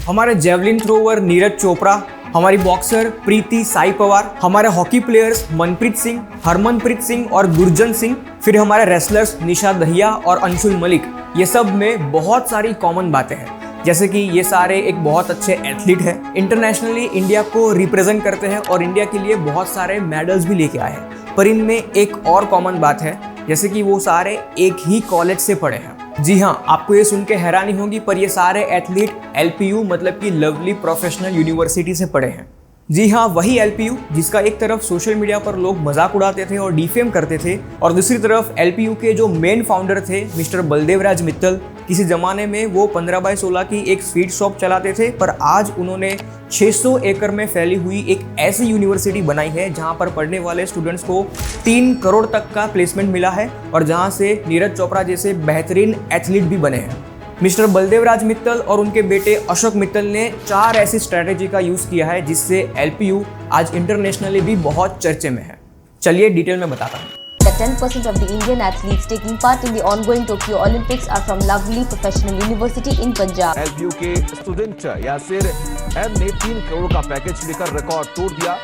हमारे javelin thrower Neeraj Chopra, हमारी boxer प्रीति साई पवार, हमारे हॉकी प्लेयर्स मनप्रीत सिंह, हरमनप्रीत सिंह और गुरजन सिंह, फिर हमारे रेसलर्स निशा दहिया और अंशुल मलिक। ये सब में बहुत सारी कॉमन बातें हैं, जैसे कि ये सारे एक बहुत अच्छे एथलीट हैं, इंटरनेशनली इंडिया को रिप्रेजेंट करते हैं और इंडिया के लिए बहुत सारे मेडल्स भी लेके आए हैं। पर इनमें एक और कॉमन बात है, जैसे कि वो सारे एक ही कॉलेज से पढ़े हैं। जी हाँ, आपको ये सुन के हैरानी होगी, पर ये सारे एथलीट LPU मतलब कि लवली प्रोफेशनल यूनिवर्सिटी से पढ़े हैं। जी हाँ, वही LPU जिसका एक तरफ सोशल मीडिया पर लोग मजाक उड़ाते थे और डिफेम करते थे, और दूसरी तरफ LPU के जो मेन फाउंडर थे मिस्टर बलदेवराज मित्तल, किसी ज़माने में वो 15/16 की एक स्वीट शॉप चलाते थे, पर आज उन्होंने 600 एकड़ में फैली हुई एक ऐसी यूनिवर्सिटी बनाई है जहां पर पढ़ने वाले स्टूडेंट्स को 3 करोड़ तक का प्लेसमेंट मिला है और जहां से नीरज चोपड़ा जैसे बेहतरीन एथलीट भी बने हैं। मिस्टर बलदेवराज मित्तल और उनके बेटे अशोक मित्तल ने 4 ऐसी स्ट्रैटेजी का यूज़ किया है जिससे LPU आज इंटरनेशनली भी बहुत चर्चे में है। चलिए डिटेल में बताता हूँ। 10% of the Indian athletes taking part in the ongoing Tokyo Olympics are from Lovely Professional University in Punjab. LPU के स्टूडेंट यासिर M ने 3 करोड़ का पैकेज लेकर रिकॉर्ड तोड़ दिया।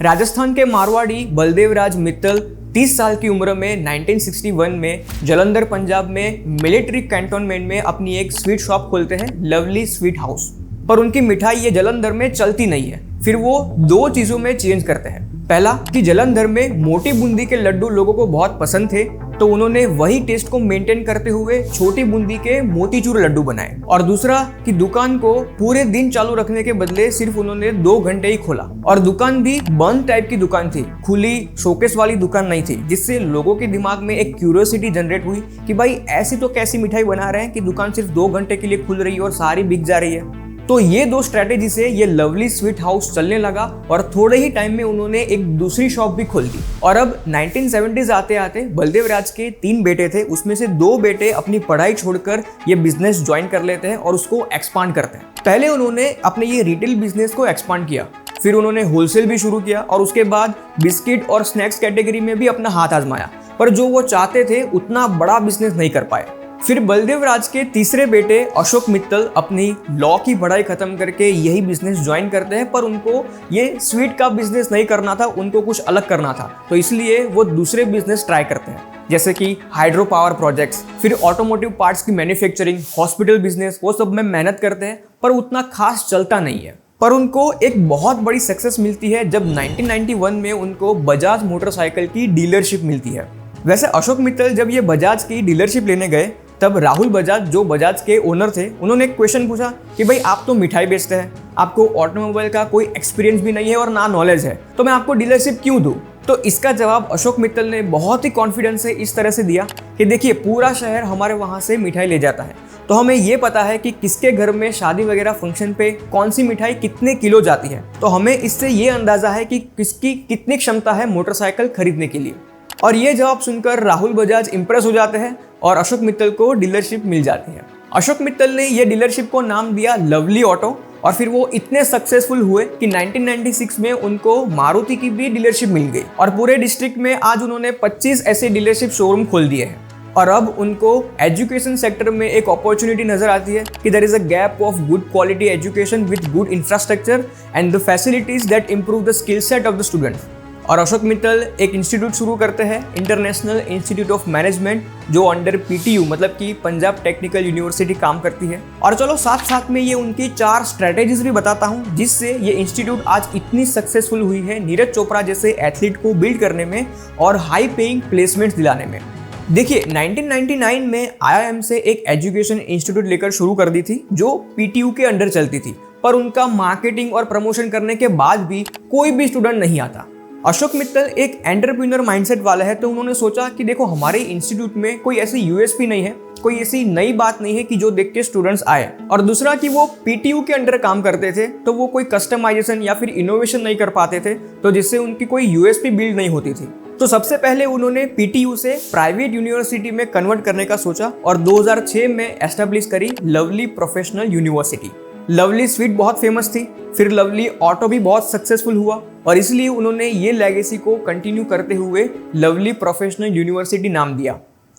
राजस्थान के मारवाड़ी बलदेवराज मित्तल 30 साल की उम्र में 1961 में जलंधर पंजाब में मिलिट्री कैंटोनमेंट में अपनी एक स्वीट शॉप खोलते हैं, लवली स्वीट हाउस। पर उनकी मिठाई ये जलंधर में चलती नहीं है। फिर वो 2 चीज़ों में चेंज करते हैं। पहला कि जलंधर में मोटी बूंदी के लड्डू लोगों को बहुत पसंद थे, तो उन्होंने वही टेस्ट को मेंटेन करते हुए छोटी बूंदी के मोतीचूर लड्डू बनाए। और दूसरा कि दुकान को पूरे दिन चालू रखने के बदले सिर्फ उन्होंने 2 घंटे ही खोला, और दुकान भी बंद टाइप की दुकान थी, खुली शोकेस वाली दुकान नहीं थी, जिससे लोगों के दिमाग में एक क्यूरियोसिटी जनरेट हुई कि भाई ऐसी तो कैसी मिठाई बना रहे हैं कि दुकान सिर्फ 2 घंटे के लिए खुल रही है और सारी बिक जा रही है। तो ये 2 स्ट्रैटेजी से ये लवली स्वीट हाउस चलने लगा और थोड़े ही टाइम में उन्होंने एक दूसरी शॉप भी खोल दी। और अब 1970s आते आते बलदेवराज के 3 बेटे थे, उसमें से 2 बेटे अपनी पढ़ाई छोड़कर ये बिजनेस ज्वाइन कर लेते हैं और उसको एक्सपांड करते हैं। पहले उन्होंने अपने ये रिटेल बिजनेस को एक्सपांड किया, फिर उन्होंने होलसेल भी शुरू किया और उसके बाद बिस्किट और स्नैक्स कैटेगरी में भी अपना हाथ आजमाया, पर जो वो चाहते थे उतना बड़ा बिजनेस नहीं कर पाए। फिर बलदेवराज के तीसरे बेटे अशोक मित्तल अपनी लॉ की पढ़ाई खत्म करके यही बिजनेस ज्वाइन करते हैं, पर उनको ये स्वीट का बिजनेस नहीं करना था, उनको कुछ अलग करना था, तो इसलिए वो दूसरे बिजनेस ट्राई करते हैं, जैसे कि हाइड्रो पावर प्रोजेक्ट्स, फिर ऑटोमोटिव पार्ट्स की मैन्युफैक्चरिंग, हॉस्पिटल बिजनेस, वो सब में मेहनत करते हैं, पर उतना खास चलता नहीं है। पर उनको एक बहुत बड़ी सक्सेस मिलती है जब 1991 में उनको बजाज मोटरसाइकिल की डीलरशिप मिलती है। वैसे अशोक मित्तल जब ये बजाज की डीलरशिप लेने गए, तब राहुल बजाज जो बजाज के ओनर थे, उन्होंने एक क्वेश्चन पूछा कि भाई आप तो मिठाई बेचते हैं, आपको ऑटोमोबाइल का कोई एक्सपीरियंस भी नहीं है और ना नॉलेज है, तो मैं आपको डीलरशिप क्यों दूं? तो इसका जवाब अशोक मित्तल ने बहुत ही कॉन्फिडेंस से इस तरह से दिया कि देखिए, पूरा शहर हमारे वहाँ से मिठाई ले जाता है, तो हमें ये पता है कि किसके घर में शादी वगैरह फंक्शन पे कौन सी मिठाई कितने किलो जाती है, तो हमें इससे ये अंदाजा है कि किसकी कितनी क्षमता है मोटरसाइकिल खरीदने के लिए। और ये जवाब सुनकर राहुल बजाज इंप्रेस हो जाते हैं और अशोक मित्तल को डीलरशिप मिल जाती है। अशोक मित्तल ने ये डीलरशिप को नाम दिया लवली ऑटो, और फिर वो इतने सक्सेसफुल हुए कि 1996 में उनको मारुति की भी डीलरशिप मिल गई, और पूरे डिस्ट्रिक्ट में आज उन्होंने 25 ऐसे डीलरशिप शोरूम खोल दिए हैं। और अब उनको एजुकेशन सेक्टर में एक अपॉर्चुनिटी नजर आती है कि there is a gap of good quality education with good infrastructure and the facilities that improve the skill set of the student. और अशोक मित्तल एक इंस्टीट्यूट शुरू करते हैं, इंटरनेशनल इंस्टीट्यूट ऑफ मैनेजमेंट, जो अंडर PTU मतलब कि पंजाब टेक्निकल यूनिवर्सिटी काम करती है। और चलो साथ साथ में ये उनकी 4 स्ट्रैटेजीज भी बताता हूँ जिससे ये इंस्टीट्यूट आज इतनी सक्सेसफुल हुई है नीरज चोपड़ा जैसे एथलीट को बिल्ड करने में और हाई पेइंग प्लेसमेंट्स दिलाने में। देखिए, 1999 में IIM से एक एजुकेशन इंस्टीट्यूट लेकर शुरू कर दी थी जो PTU के अंडर चलती थी, पर उनका मार्केटिंग और प्रमोशन करने के बाद भी कोई भी स्टूडेंट नहीं आता। अशोक मित्तल एक एंटरप्रेन्योर माइंडसेट वाला है, तो उन्होंने सोचा कि देखो, हमारे इंस्टीट्यूट में कोई ऐसी USP नहीं है, कोई ऐसी नई बात नहीं है कि जो देख के स्टूडेंट्स आए। और दूसरा कि वो PTU के अंडर काम करते थे, तो वो कोई कस्टमाइजेशन या फिर इनोवेशन नहीं कर पाते थे, तो जिससे उनकी कोई USP बिल्ड नहीं होती थी। तो सबसे पहले उन्होंने PTU से प्राइवेट यूनिवर्सिटी में कन्वर्ट करने का सोचा और 2006 में एस्टेब्लिश करी lovely professional university. Lovely sweet बहुत फेमस थी, फिर लवली ऑटो भी बहुत सक्सेसफुल हुआ और इसलिए उन्होंने ये लेगेसी को कंटिन्यू करते हुए लवली प्रोफेशनल यूनिवर्सिटी नाम दिया।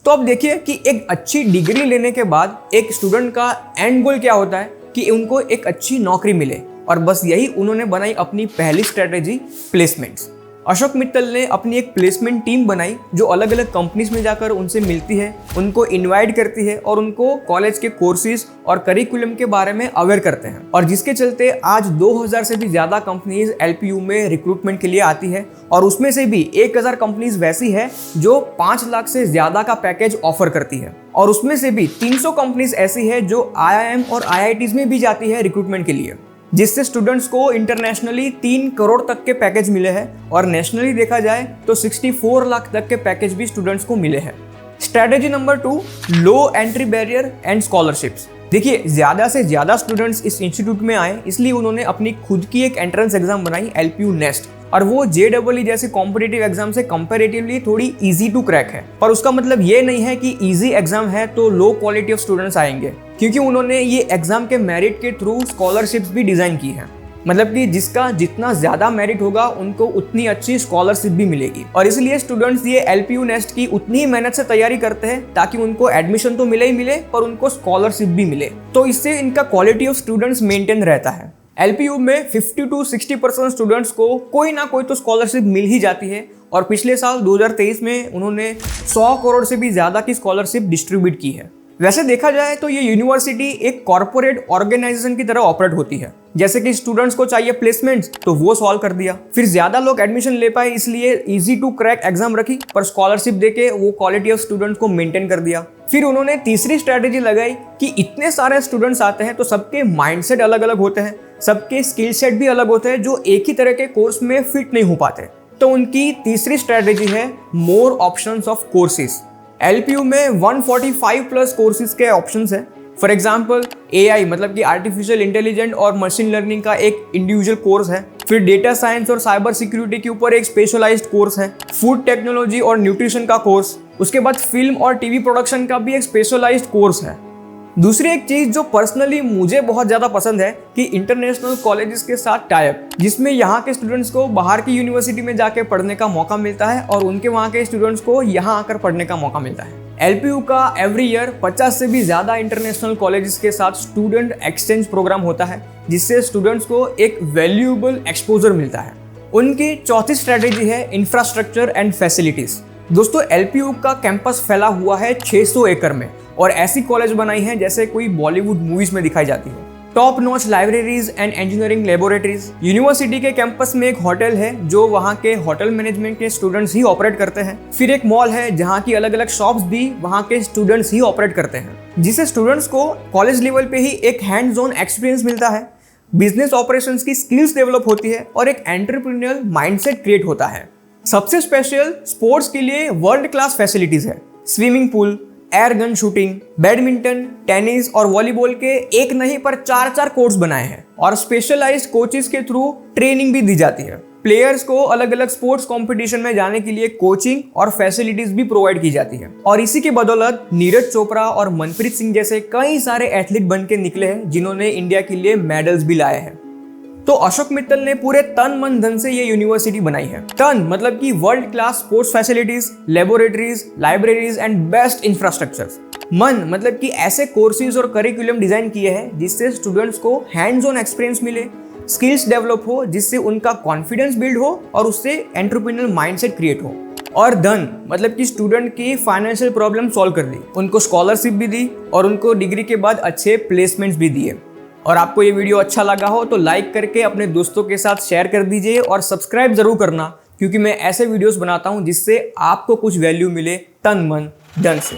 तो अब देखिए कि एक अच्छी डिग्री लेने के बाद एक स्टूडेंट का एंड गोल क्या होता है कि उनको एक अच्छी नौकरी मिले, और बस यही उन्होंने बनाई अपनी पहली स्ट्रेटेजी, प्लेसमेंट्स। अशोक मित्तल ने अपनी एक प्लेसमेंट टीम बनाई जो अलग अलग कंपनीज में जाकर उनसे मिलती है, उनको इनवाइट करती है और उनको कॉलेज के कोर्सेज और करिकुलम के बारे में अवेयर करते हैं, और जिसके चलते आज 2000 से भी ज़्यादा कंपनीज एलपीयू में रिक्रूटमेंट के लिए आती है, और उसमें से भी 1000 कंपनीज वैसी है जो 5 लाख से ज़्यादा का पैकेज ऑफर करती है, और उसमें से भी 300 कंपनीज ऐसी है जो IIM और IITs में भी जाती है रिक्रूटमेंट के लिए, जिससे स्टूडेंट्स को इंटरनेशनली 3 करोड़ तक के पैकेज मिले हैं और नेशनली देखा जाए तो 64 लाख तक के पैकेज भी स्टूडेंट्स को मिले हैं। Strategy number 2, low entry barrier and scholarships. देखिए, ज़्यादा से ज़्यादा स्टूडेंट्स इस इंस्टीट्यूट में आए, इसलिए उन्होंने अपनी खुद की एक एंट्रेंस एग्जाम बनाई, LPU नेस्ट, और वो JEE जैसे कॉम्पिटिटिव एग्जाम से कंपैरेटिवली थोड़ी इजी टू क्रैक है। पर उसका मतलब ये नहीं है कि इजी एग्जाम है तो लो क्वालिटी ऑफ स्टूडेंट्स आएंगे, क्योंकि उन्होंने ये एग्जाम के मेरिट के थ्रू स्कॉलरशिप्स भी डिजाइन की है। मतलब कि जिसका जितना ज्यादा मेरिट होगा उनको उतनी अच्छी स्कॉलरशिप भी मिलेगी, और इसलिए स्टूडेंट्स ये LPU नेस्ट की उतनी ही मेहनत से तैयारी करते हैं ताकि उनको एडमिशन तो मिले ही मिले पर उनको स्कॉलरशिप भी मिले, तो इससे इनका क्वालिटी ऑफ स्टूडेंट्स मेंटेन रहता है। LPU में 50 to 60% स्टूडेंट्स को कोई ना कोई तो स्कॉलरशिप मिल ही जाती है, और पिछले साल 2023 में उन्होंने 100 करोड़ से भी ज़्यादा की स्कॉलरशिप डिस्ट्रीब्यूट की है। वैसे देखा जाए तो ये यूनिवर्सिटी एक कॉर्पोरेट ऑर्गेनाइजेशन की तरह ऑपरेट होती है, जैसे कि स्टूडेंट्स को चाहिए प्लेसमेंट्स तो वो सॉल्व कर दिया, फिर ज्यादा लोग एडमिशन ले पाए इसलिए इजी टू क्रैक एग्जाम रखी, पर स्कॉलरशिप देके वो क्वालिटी ऑफ स्टूडेंट्स को मेंटेन कर दिया। फिर उन्होंने तीसरी स्ट्रेटेजी लगाई कि इतने सारे स्टूडेंट्स आते हैं तो सबके माइंडसेट अलग अलग होते हैं, सबके स्किल सेट भी अलग होते हैं जो एक ही तरह के कोर्स में फिट नहीं हो पाते, तो उनकी तीसरी स्ट्रेटेजी है more options of courses. LPU में 145 प्लस कोर्सेज के ऑप्शंस हैं। फॉर एग्जाम्पल AI मतलब कि आर्टिफिशियल इंटेलिजेंट और मशीन लर्निंग का एक इंडिविजुअल कोर्स है, फिर डेटा साइंस और साइबर सिक्योरिटी के ऊपर एक स्पेशलाइज्ड कोर्स है, फूड टेक्नोलॉजी और न्यूट्रिशन का कोर्स, उसके बाद फिल्म और टीवी प्रोडक्शन का भी एक स्पेशलाइज्ड कोर्स है। दूसरी एक चीज जो पर्सनली मुझे बहुत ज्यादा पसंद है कि इंटरनेशनल कॉलेजेस के साथ टाई अप, जिसमें यहाँ के स्टूडेंट्स को बाहर की यूनिवर्सिटी में जाके पढ़ने का मौका मिलता है और उनके वहाँ के स्टूडेंट्स को यहाँ आकर पढ़ने का मौका मिलता है। LPU का एवरी ईयर 50 से भी ज्यादा इंटरनेशनल कॉलेजेस के साथ स्टूडेंट एक्सचेंज प्रोग्राम होता है, जिससे स्टूडेंट्स को एक वैल्यूएबल एक्सपोजर मिलता है। उनकी चौथी स्ट्रेटेजी है इंफ्रास्ट्रक्चर एंड फैसिलिटीज। दोस्तों, LPU का कैंपस फैला हुआ है 600 एकड़ में, और ऐसी कॉलेज बनाई है जैसे कोई बॉलीवुड मूवीज में दिखाई जाती है। Top notch libraries and engineering laboratories. University के कैंपस में एक होटल है जो वहाँ के होटल मैनेजमेंट के स्टूडेंट्स ही ऑपरेट करते हैं। फिर एक मॉल है जहाँ की अलग अलग शॉप्स भी वहाँ के स्टूडेंट्स ही ऑपरेट करते हैं, जिससे स्टूडेंट्स को कॉलेज लेवल पे ही एक हैंड्स ऑन एक्सपीरियंस मिलता है, बिजनेस ऑपरेशंस की स्किल्स डेवलप होती है और एक एंटरप्रेन्योरियल माइंडसेट क्रिएट होता है। सबसे स्पेशल स्पोर्ट्स के लिए वर्ल्ड क्लास फैसिलिटीज है, swimming pool, air gun shooting, badminton, tennis और वॉलीबॉल के एक नहीं पर 4 कोर्ट्स बनाए हैं, और स्पेशलाइज्ड कोचेस के थ्रू ट्रेनिंग भी दी जाती है। प्लेयर्स को अलग अलग स्पोर्ट्स कंपटीशन में जाने के लिए कोचिंग और फैसिलिटीज भी प्रोवाइड की जाती है, और इसी की बदौलत नीरज चोपड़ा और मनप्रीत सिंह जैसे कई सारे एथलीट बन के निकले हैं जिन्होंने इंडिया के लिए मेडल्स भी लाए हैं। तो अशोक मित्तल ने पूरे तन मन धन से ये यूनिवर्सिटी बनाई है। तन मतलब कि world class sports facilities, laboratories, libraries and best infrastructures. मन मतलब कि ऐसे कोर्सेज और करिकुलम डिजाइन किए हैं जिससे स्टूडेंट्स को हैंड्स ऑन एक्सपीरियंस मिले, स्किल्स डेवलप हो, जिससे उनका कॉन्फिडेंस बिल्ड हो और उससे एंटरप्रेन्योरियल माइंडसेट क्रिएट हो। और धन मतलब कि स्टूडेंट की फाइनेंशियल प्रॉब्लम सॉल्व कर दी, उनको स्कॉलरशिप भी दी और उनको डिग्री के बाद अच्छे प्लेसमेंट्स भी दिए। और आपको ये वीडियो अच्छा लगा हो तो लाइक करके अपने दोस्तों के साथ शेयर कर दीजिए और सब्सक्राइब जरूर करना, क्योंकि मैं ऐसे वीडियोस बनाता हूँ जिससे आपको कुछ वैल्यू मिले तन मन धन से।